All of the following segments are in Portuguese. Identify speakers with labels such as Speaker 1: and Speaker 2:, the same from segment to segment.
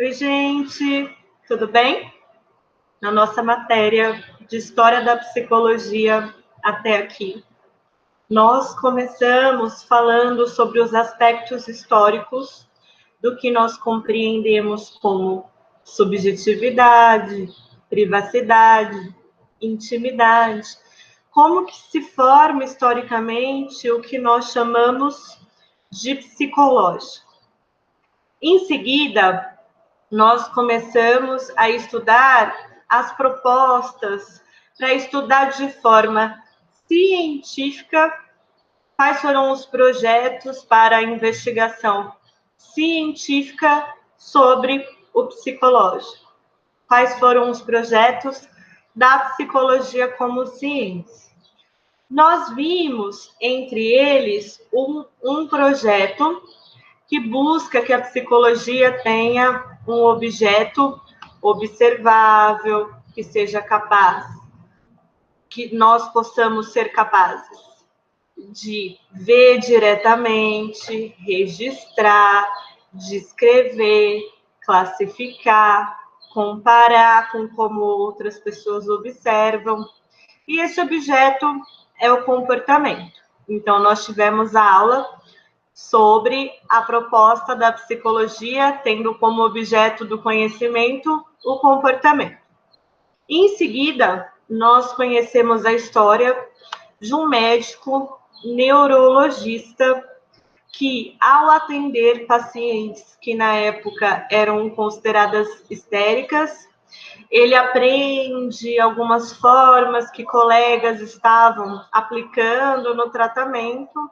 Speaker 1: Oi, gente, tudo bem? Na nossa matéria de História da Psicologia até aqui, nós começamos falando sobre os aspectos históricos do que nós compreendemos como subjetividade, privacidade, intimidade, como que se forma historicamente o que nós chamamos de psicológico. Em seguida, nós começamos a estudar as propostas para estudar de forma científica quais foram os projetos para a investigação científica sobre o psicológico. Quais foram os projetos da psicologia como ciência. Nós vimos, entre eles, um projeto que busca que a psicologia tenha um objeto observável, que seja capaz, que nós possamos ser capazes de ver diretamente, registrar, descrever, classificar, comparar com como outras pessoas observam. E esse objeto é o comportamento. Então, nós tivemos a aula sobre a proposta da psicologia, tendo como objeto do conhecimento o comportamento. Em seguida, nós conhecemos a história de um médico neurologista que, ao atender pacientes que na época eram consideradas histéricas, ele aprende algumas formas que colegas estavam aplicando no tratamento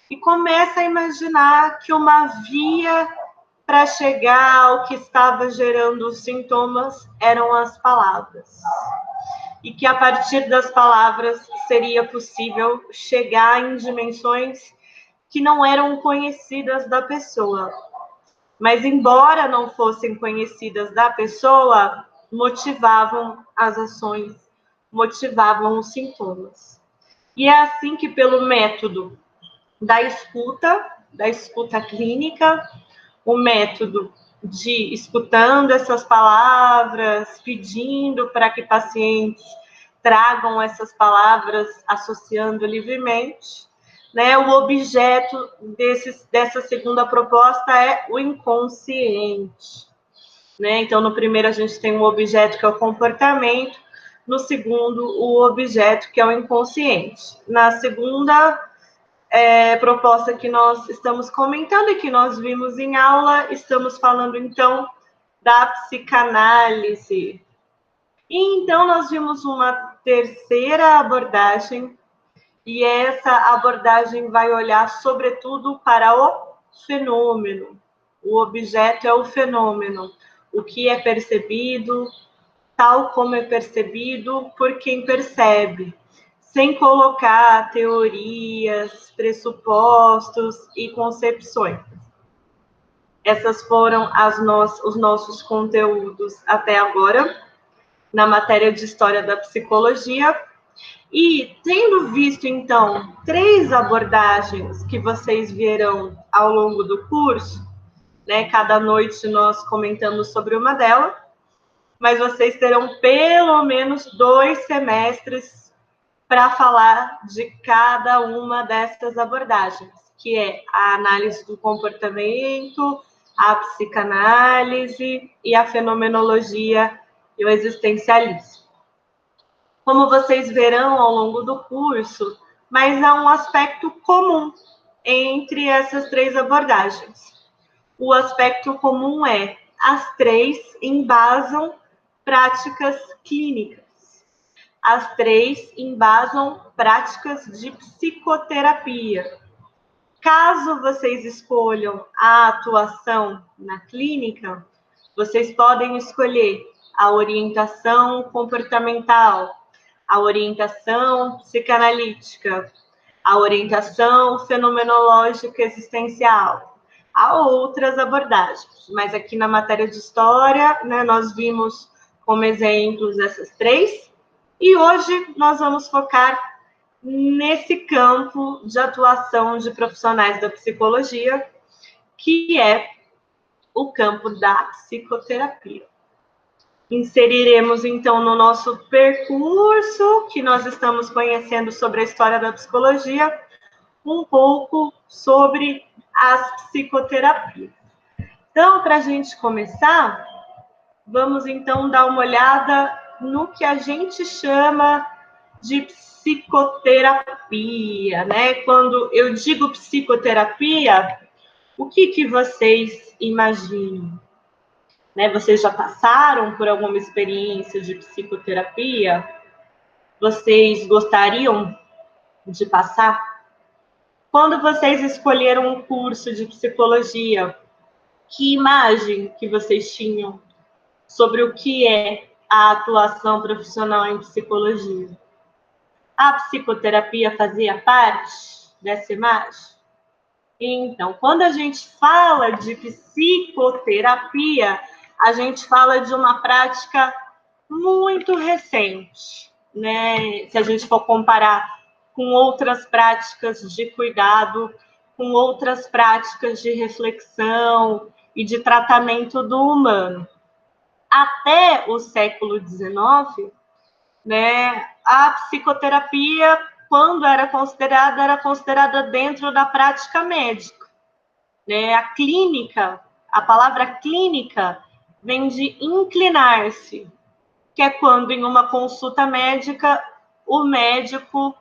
Speaker 1: e começa a imaginar que uma via para chegar ao que estava gerando os sintomas eram as palavras. E que a partir das palavras seria possível chegar em dimensões que não eram conhecidas da pessoa. Mas, embora não fossem conhecidas da pessoa, motivavam as ações, motivavam os sintomas. E é assim que, pelo método da escuta clínica, o método de escutando essas palavras, pedindo para que pacientes tragam essas palavras, associando livremente, né? O objeto dessa segunda proposta é o inconsciente, né? Então, no primeiro a gente tem um objeto que é o comportamento, no segundo o objeto que é o inconsciente. Na segunda proposta que nós estamos comentando e que nós vimos em aula, estamos falando então da psicanálise. E então nós vimos uma terceira abordagem, e essa abordagem vai olhar sobretudo para o fenômeno. O objeto é o fenômeno, o que é percebido, tal como é percebido por quem percebe, sem colocar teorias, pressupostos e concepções. Essas foram os nossos conteúdos até agora, na matéria de História da Psicologia. E, tendo visto, então, 3 abordagens que vocês verão ao longo do curso, né, cada noite nós comentamos sobre uma delas, mas vocês terão pelo menos 2 semestres para falar de cada uma dessas abordagens, que é a análise do comportamento, a psicanálise e a fenomenologia e o existencialismo. Como vocês verão ao longo do curso, mas há um aspecto comum entre essas 3 abordagens. O aspecto comum é as 3 embasam práticas clínicas. As 3 embasam práticas de psicoterapia. Caso vocês escolham a atuação na clínica, vocês podem escolher a orientação comportamental, a orientação psicanalítica, a orientação fenomenológica existencial. Há outras abordagens, mas aqui na matéria de história, né, nós vimos como exemplos essas 3. E hoje nós vamos focar nesse campo de atuação de profissionais da psicologia, que é o campo da psicoterapia. Inseriremos, então, no nosso percurso, que nós estamos conhecendo sobre a história da psicologia, um pouco sobre as psicoterapias. Então, para a gente começar, vamos, então, dar uma olhada no que a gente chama de psicoterapia, né? Quando eu digo psicoterapia, o que vocês imaginam? Né? Vocês já passaram por alguma experiência de psicoterapia? Vocês gostariam de passar? Quando vocês escolheram um curso de psicologia, que imagem que vocês tinham sobre o que é a atuação profissional em psicologia? A psicoterapia fazia parte dessa imagem? Então, quando a gente fala de psicoterapia, a gente fala de uma prática muito recente, né? Se a gente for comparar com outras práticas de cuidado, com outras práticas de reflexão e de tratamento do humano. Até o século XIX, né, a psicoterapia, quando era considerada dentro da prática médica. Né? A clínica, a palavra clínica vem de inclinar-se, que é quando em uma consulta médica o médico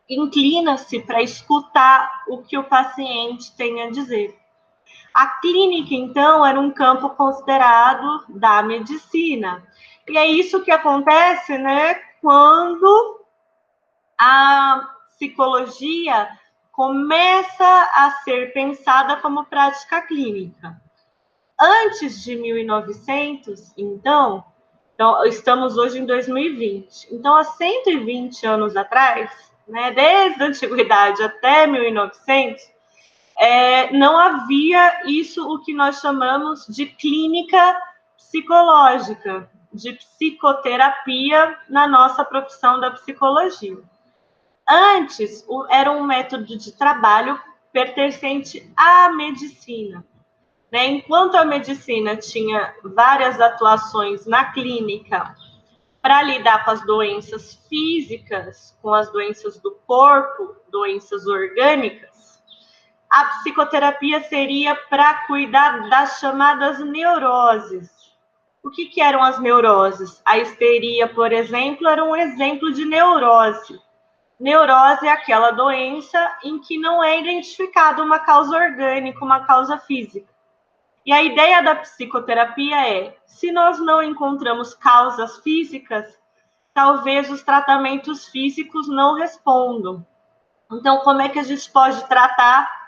Speaker 1: inclina-se para escutar o que o paciente tem a dizer. A clínica, então, era um campo considerado da medicina. E é isso que acontece, né, quando a psicologia começa a ser pensada como prática clínica. Antes de 1900, então estamos hoje em 2020. Então, há 120 anos atrás, né, desde a antiguidade até 1900, não havia isso, o que nós chamamos de clínica psicológica, de psicoterapia na nossa profissão da psicologia. Antes, era um método de trabalho pertencente à medicina. Né? Enquanto a medicina tinha várias atuações na clínica para lidar com as doenças físicas, com as doenças do corpo, doenças orgânicas, a psicoterapia seria para cuidar das chamadas neuroses. O que eram as neuroses? A histeria, por exemplo, era um exemplo de neurose. Neurose é aquela doença em que não é identificada uma causa orgânica, uma causa física. E a ideia da psicoterapia é, se nós não encontramos causas físicas, talvez os tratamentos físicos não respondam. Então, como é que a gente pode tratar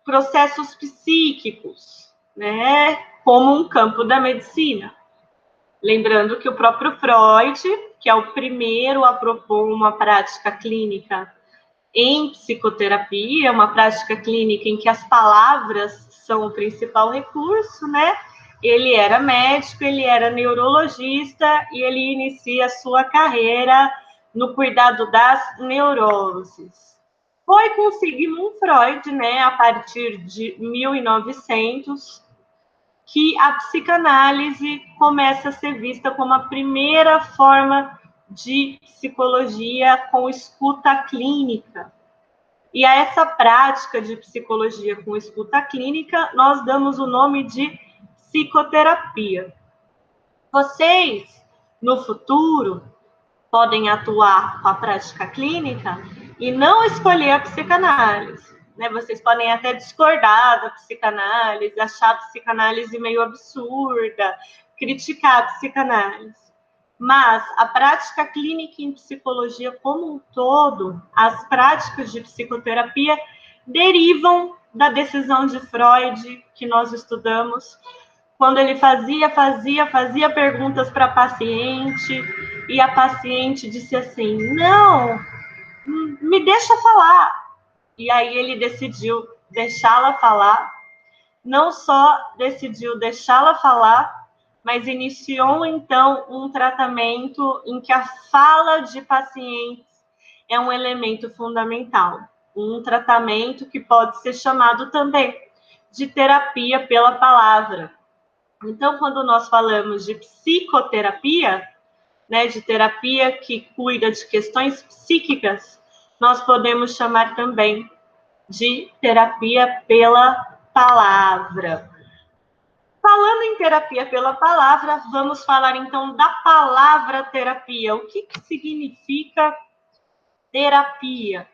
Speaker 1: processos psíquicos, né? Como um campo da medicina? Lembrando que o próprio Freud, que é o primeiro a propor uma prática clínica em psicoterapia, uma prática clínica em que as palavras são o principal recurso, né? Ele era médico, ele era neurologista e ele inicia a sua carreira no cuidado das neuroses. Foi com Sigmund Freud, né, a partir de 1900, que a psicanálise começa a ser vista como a primeira forma de psicologia com escuta clínica. E a essa prática de psicologia com escuta clínica, nós damos o nome de psicoterapia. Vocês, no futuro, podem atuar com a prática clínica e não escolher a psicanálise. Né? Vocês podem até discordar da psicanálise, achar a psicanálise meio absurda, criticar a psicanálise. Mas a prática clínica em psicologia como um todo, as práticas de psicoterapia derivam da decisão de Freud, que nós estudamos, quando ele fazia perguntas para a paciente, e a paciente disse assim, não, me deixa falar. E aí ele decidiu deixá-la falar, não só decidiu deixá-la falar, mas iniciou, então, um tratamento em que a fala de pacientes é um elemento fundamental. Um tratamento que pode ser chamado também de terapia pela palavra. Então, quando nós falamos de psicoterapia, né, de terapia que cuida de questões psíquicas, nós podemos chamar também de terapia pela palavra. Falando em terapia pela palavra, vamos falar então da palavra terapia. O que significa terapia?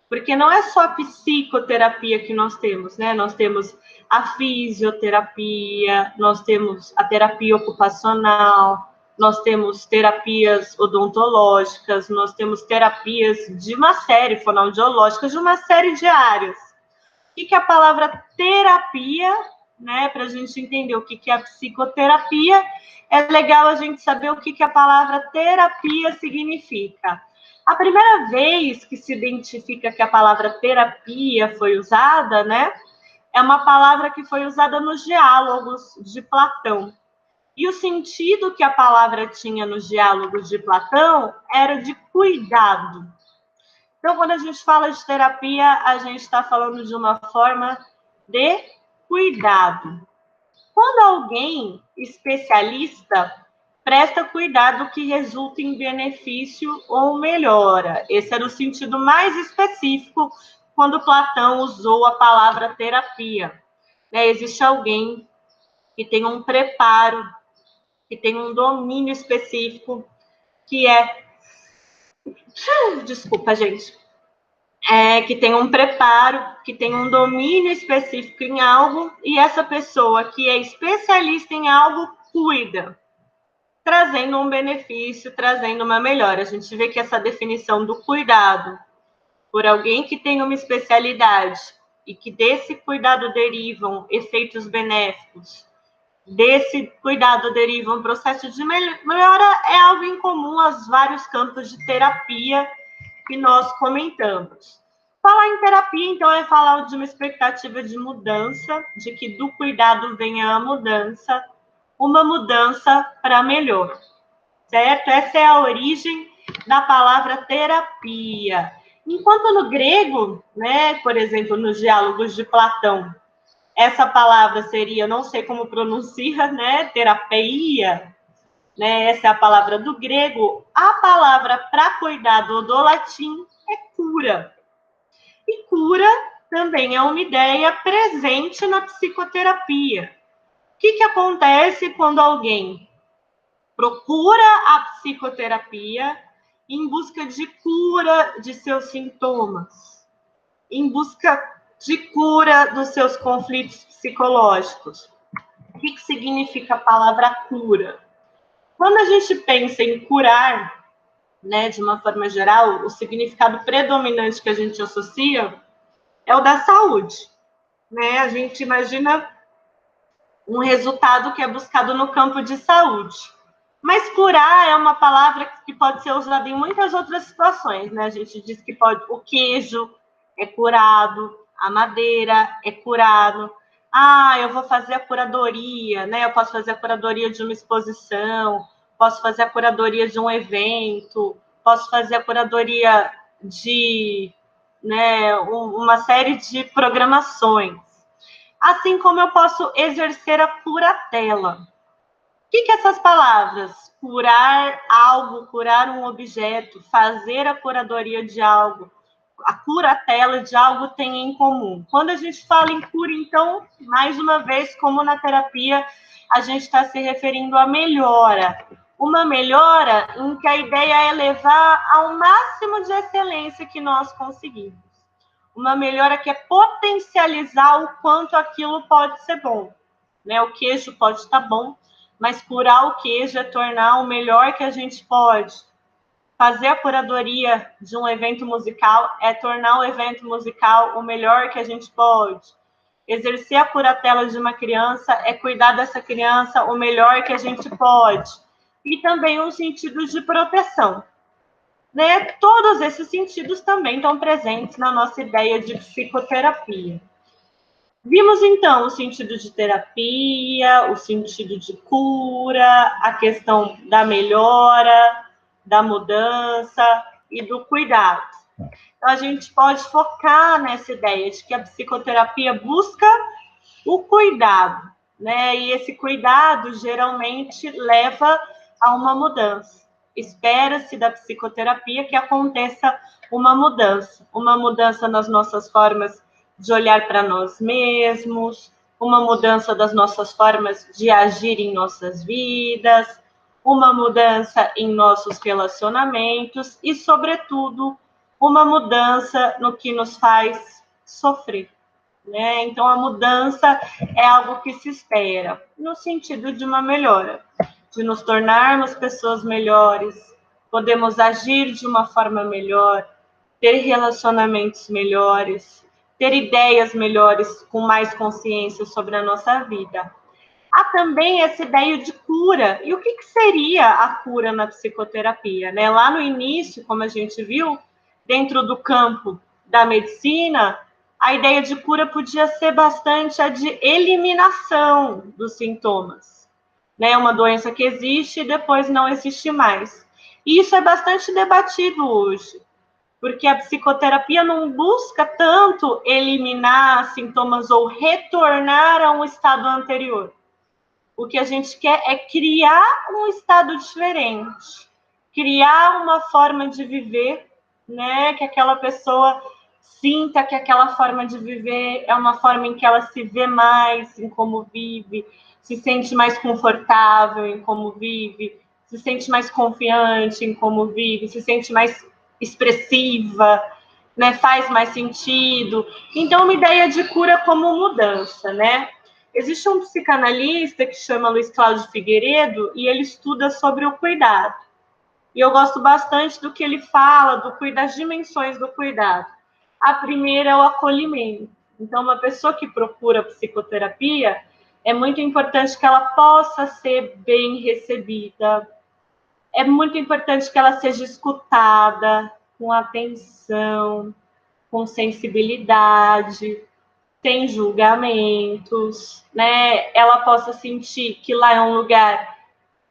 Speaker 1: Porque não é só a psicoterapia que nós temos, né? Nós temos a fisioterapia, nós temos a terapia ocupacional, nós temos terapias odontológicas, nós temos terapias de uma série, fonoaudiológicas, de uma série de áreas. O que é a palavra terapia, né? Para a gente entender o que é a psicoterapia, é legal a gente saber o que a palavra terapia significa. A primeira vez que se identifica que a palavra terapia foi usada, né? É uma palavra que foi usada nos diálogos de Platão. E o sentido que a palavra tinha nos diálogos de Platão era de cuidado. Então, quando a gente fala de terapia, a gente está falando de uma forma de cuidado. Quando alguém especialista presta cuidado que resulta em benefício ou melhora. Esse era o sentido mais específico quando Platão usou a palavra terapia. Existe alguém que tem um preparo, que tem um domínio específico, que é... Desculpa, gente. Que tem um preparo, que tem um domínio específico em algo, e essa pessoa que é especialista em algo cuida, trazendo um benefício, trazendo uma melhora. A gente vê que essa definição do cuidado por alguém que tem uma especialidade e que desse cuidado derivam efeitos benéficos, desse cuidado derivam processos de melhora, é algo incomum aos vários campos de terapia que nós comentamos. Falar em terapia, então, é falar de uma expectativa de mudança, de que do cuidado venha a mudança, uma mudança para melhor, certo? Essa é a origem da palavra terapia. Enquanto no grego, né, por exemplo, nos diálogos de Platão, essa palavra seria, não sei como pronuncia, né, terapia, né, essa é a palavra do grego, a palavra para cuidado do latim é cura. E cura também é uma ideia presente na psicoterapia. O que acontece quando alguém procura a psicoterapia em busca de cura de seus sintomas, em busca de cura dos seus conflitos psicológicos? O que significa a palavra cura? Quando a gente pensa em curar, né, de uma forma geral, o significado predominante que a gente associa é o da saúde, né? A gente imagina um resultado que é buscado no campo de saúde. Mas curar é uma palavra que pode ser usada em muitas outras situações, né? A gente diz que o queijo é curado, a madeira é curado. Eu vou fazer a curadoria, né? Eu posso fazer a curadoria de uma exposição, posso fazer a curadoria de um evento, posso fazer a curadoria de, né, uma série de programações. Assim como eu posso exercer a curatela. O que essas palavras, curar algo, curar um objeto, fazer a curadoria de algo, a curatela de algo tem em comum? Quando a gente fala em cura, então, mais uma vez, como na terapia, a gente está se referindo à melhora. Uma melhora em que a ideia é levar ao máximo de excelência que nós conseguimos. Uma melhora que é potencializar o quanto aquilo pode ser bom, né? O queijo pode estar bom, mas curar o queijo é tornar o melhor que a gente pode. Fazer a curadoria de um evento musical é tornar o evento musical o melhor que a gente pode. Exercer a curatela de uma criança é cuidar dessa criança o melhor que a gente pode. E também um sentido de proteção, né? Todos esses sentidos também estão presentes na nossa ideia de psicoterapia. Vimos, então, o sentido de terapia, o sentido de cura, a questão da melhora, da mudança e do cuidado. Então, a gente pode focar nessa ideia de que a psicoterapia busca o cuidado, né? E esse cuidado geralmente leva a uma mudança. Espera-se da psicoterapia que aconteça uma mudança nas nossas formas de olhar para nós mesmos, uma mudança das nossas formas de agir em nossas vidas, uma mudança em nossos relacionamentos e, sobretudo, uma mudança no que nos faz sofrer, né? Então, a mudança é algo que se espera, no sentido de uma melhora, de nos tornarmos pessoas melhores, podemos agir de uma forma melhor, ter relacionamentos melhores, ter ideias melhores, com mais consciência sobre a nossa vida. Há também essa ideia de cura. E o que seria a cura na psicoterapia, né? Lá no início, como a gente viu, dentro do campo da medicina, a ideia de cura podia ser bastante a de eliminação dos sintomas, né? Uma doença que existe e depois não existe mais. E isso é bastante debatido hoje, porque a psicoterapia não busca tanto eliminar sintomas ou retornar a um estado anterior. O que a gente quer é criar um estado diferente, criar uma forma de viver, né? Que aquela pessoa sinta que aquela forma de viver é uma forma em que ela se vê mais em como vive, se sente mais confortável em como vive, se sente mais confiante em como vive, se sente mais expressiva, né? Faz mais sentido. Então, uma ideia de cura como mudança, né? Existe um psicanalista que chama Luiz Cláudio Figueiredo e ele estuda sobre o cuidado. E eu gosto bastante do que ele fala, das dimensões do cuidado. A primeira é o acolhimento. Então, uma pessoa que procura psicoterapia, é muito importante que ela possa ser bem recebida. É muito importante que ela seja escutada com atenção, com sensibilidade, sem julgamentos, né? Ela possa sentir que lá é um lugar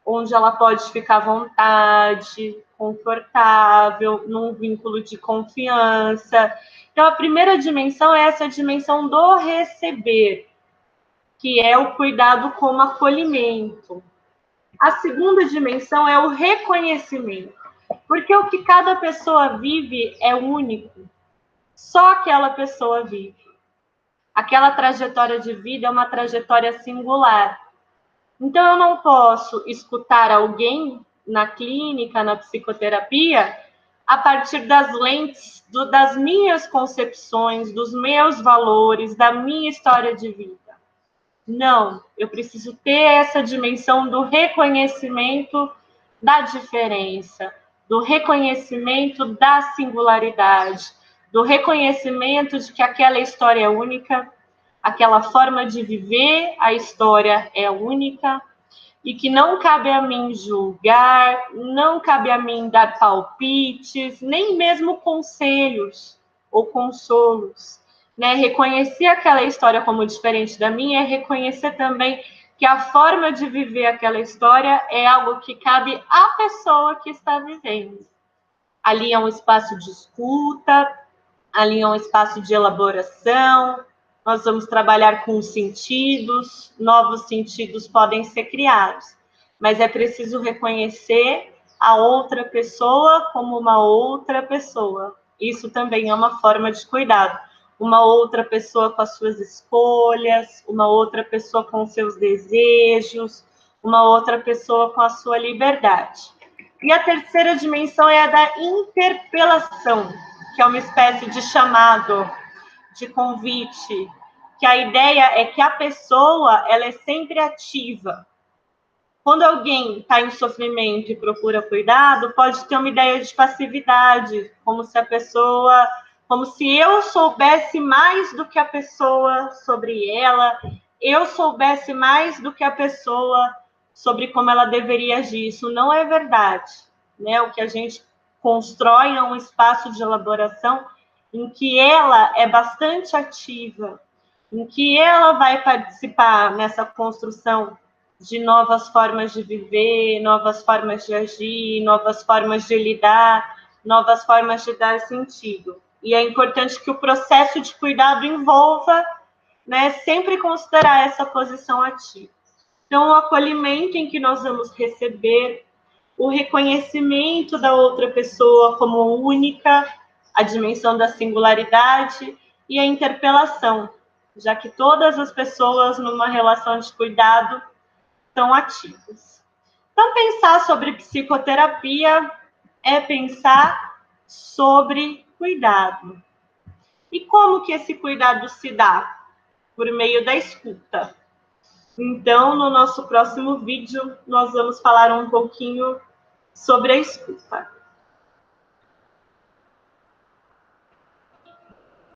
Speaker 1: onde ela pode ficar à vontade, confortável, num vínculo de confiança. Então, a primeira dimensão é essa dimensão do receber, que é o cuidado como acolhimento. A segunda dimensão é o reconhecimento, porque o que cada pessoa vive é único, só aquela pessoa vive. Aquela trajetória de vida é uma trajetória singular. Então, eu não posso escutar alguém na clínica, na psicoterapia, a partir das lentes das minhas concepções, dos meus valores, da minha história de vida. Não, eu preciso ter essa dimensão do reconhecimento da diferença, do reconhecimento da singularidade, do reconhecimento de que aquela história é única, aquela forma de viver a história é única e que não cabe a mim julgar, não cabe a mim dar palpites, nem mesmo conselhos ou consolos, né? Reconhecer aquela história como diferente da minha é reconhecer também que a forma de viver aquela história é algo que cabe à pessoa que está vivendo. Ali é um espaço de escuta, ali é um espaço de elaboração, nós vamos trabalhar com os sentidos, novos sentidos podem ser criados, mas é preciso reconhecer a outra pessoa como uma outra pessoa. Isso também é uma forma de cuidado. Uma outra pessoa com as suas escolhas, uma outra pessoa com os seus desejos, uma outra pessoa com a sua liberdade. E a terceira dimensão é a da interpelação, que é uma espécie de chamado, de convite, que a ideia é que a pessoa ela é sempre ativa. Quando alguém está em sofrimento e procura cuidado, pode ter uma ideia de passividade, como se eu soubesse mais do que a pessoa sobre ela, eu soubesse mais do que a pessoa sobre como ela deveria agir. Isso não é verdade, né? O que a gente constrói é um espaço de elaboração em que ela é bastante ativa, em que ela vai participar nessa construção de novas formas de viver, novas formas de agir, novas formas de lidar, novas formas de dar sentido. E é importante que o processo de cuidado envolva né, sempre considerar essa posição ativa. Então, o acolhimento em que nós vamos receber, o reconhecimento da outra pessoa como única, a dimensão da singularidade e a interpelação, já que todas as pessoas numa relação de cuidado são ativas. Então, pensar sobre psicoterapia é pensar sobre cuidado. E como que esse cuidado se dá? Por meio da escuta. Então, no nosso próximo vídeo, nós vamos falar um pouquinho sobre a escuta.